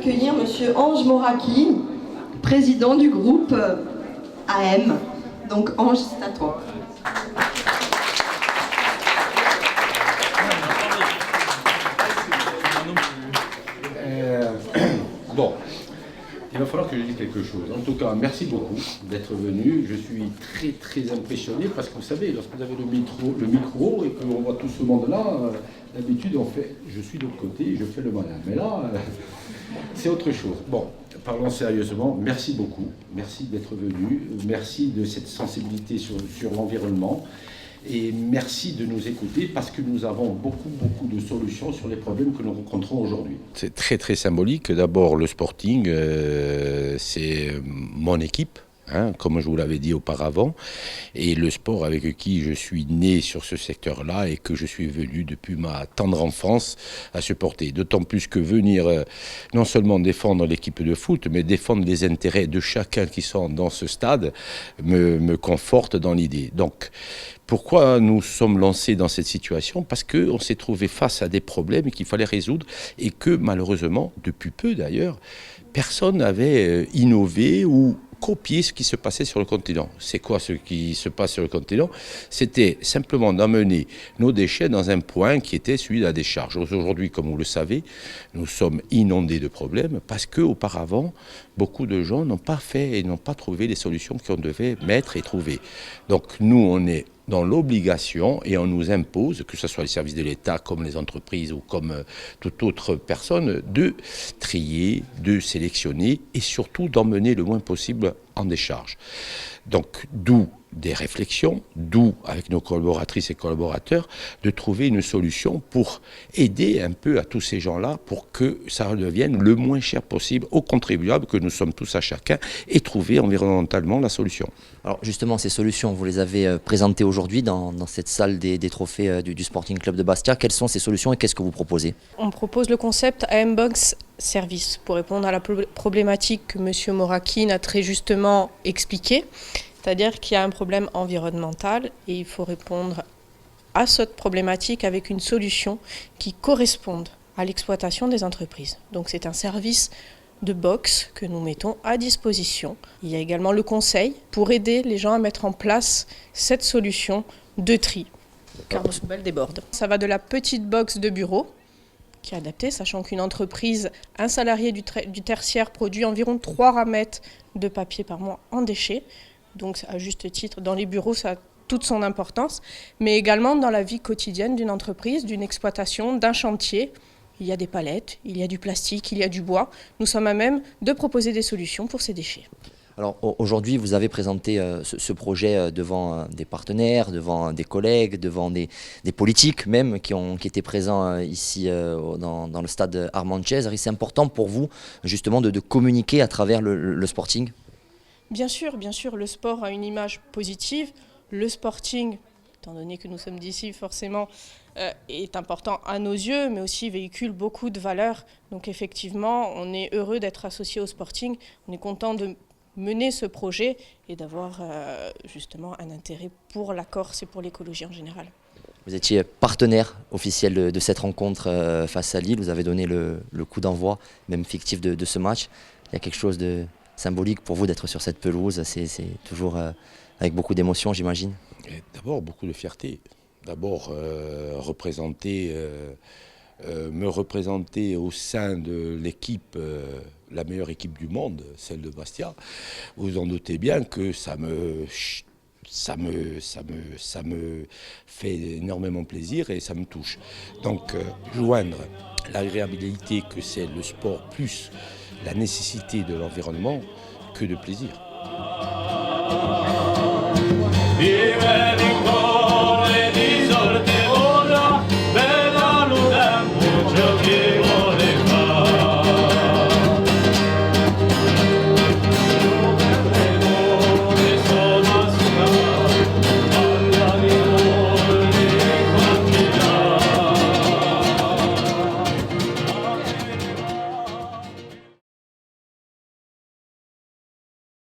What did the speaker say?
d'accueillir Monsieur Ange Moraki, président du groupe AM. Donc Ange, c'est à toi. Bon, il va falloir que je dise quelque chose. En tout cas, merci beaucoup d'être venu. Je suis très très impressionné parce que vous savez, lorsque vous avez le micro et qu'on voit tout ce monde-là, d'habitude on fait, je suis de l'autre côté, je fais le malin. Mais là, c'est autre chose. Bon, parlons sérieusement. Merci beaucoup. Merci d'être venu. Merci de cette sensibilité sur l'environnement. Et merci de nous écouter parce que nous avons beaucoup de solutions sur les problèmes que nous rencontrons aujourd'hui. C'est très très symbolique. D'abord, le Sporting, c'est mon équipe, hein, comme je vous l'avais dit auparavant, et le sport avec qui je suis né sur ce secteur-là et que je suis venu depuis ma tendre enfance à supporter. D'autant plus que venir non seulement défendre l'équipe de foot, mais défendre les intérêts de chacun qui sont dans ce stade me conforte dans l'idée. Donc, pourquoi nous sommes lancés dans cette situation? Parce qu'on s'est trouvé face à des problèmes qu'il fallait résoudre et que malheureusement, depuis peu d'ailleurs, personne n'avait innové ou copié ce qui se passait sur le continent. C'est quoi ce qui se passe sur le continent? C'était simplement d'amener nos déchets dans un point qui était celui de la décharge. Aujourd'hui, comme vous le savez, nous sommes inondés de problèmes parce qu'auparavant, beaucoup de gens n'ont pas fait et n'ont pas trouvé les solutions qu'on devait mettre et trouver. Donc nous, on est dans l'obligation et on nous impose, que ce soit les services de l'État comme les entreprises ou comme toute autre personne, de trier, de sélectionner et surtout d'emmener le moins possible en décharge. Donc d'où des réflexions, d'où avec nos collaboratrices et collaborateurs, de trouver une solution pour aider un peu à tous ces gens-là pour que ça devienne le moins cher possible aux contribuables que nous sommes tous à chacun et trouver environnementalement la solution. Alors justement, ces solutions, vous les avez présentées aujourd'hui dans cette salle des trophées du Sporting Club de Bastia. Quelles sont ces solutions et qu'est-ce que vous proposez? On propose le concept AM Box Service pour répondre à la problématique que M. Morakin a très justement expliquée. C'est-à-dire qu'il y a un problème environnemental et il faut répondre à cette problématique avec une solution qui corresponde à l'exploitation des entreprises. Donc c'est un service de box que nous mettons à disposition. Il y a également le conseil pour aider les gens à mettre en place cette solution de tri, car nos poubelles débordent. Ça va de la petite box de bureau qui est adaptée, sachant qu'une entreprise, un salarié du tertiaire produit environ 3 ramettes de papier par mois en déchets. Donc à juste titre, dans les bureaux, ça a toute son importance, mais également dans la vie quotidienne d'une entreprise, d'une exploitation, d'un chantier. Il y a des palettes, il y a du plastique, il y a du bois. Nous sommes à même de proposer des solutions pour ces déchets. Alors aujourd'hui, vous avez présenté ce projet devant des partenaires, devant des collègues, devant des politiques même qui étaient présents ici dans le stade Armand Cesari. C'est important pour vous justement de communiquer à travers le Sporting? Bien sûr, le sport a une image positive. Le Sporting, étant donné que nous sommes d'ici, forcément, est important à nos yeux, mais aussi véhicule beaucoup de valeurs. Donc effectivement, on est heureux d'être associé au Sporting. On est content de mener ce projet et d'avoir justement un intérêt pour la Corse et pour l'écologie en général. Vous étiez partenaire officiel de cette rencontre face à Lille. Vous avez donné le coup d'envoi, même fictif, de ce match. Il y a quelque chose de symbolique pour vous d'être sur cette pelouse, c'est toujours avec beaucoup d'émotion, j'imagine. D'abord, beaucoup de fierté. D'abord, me représenter au sein de l'équipe, la meilleure équipe du monde, celle de Bastia. Vous en doutez bien que ça me fait énormément plaisir et ça me touche. Donc, joindre l'agréabilité que c'est le sport plus la nécessité de l'environnement, que de plaisir.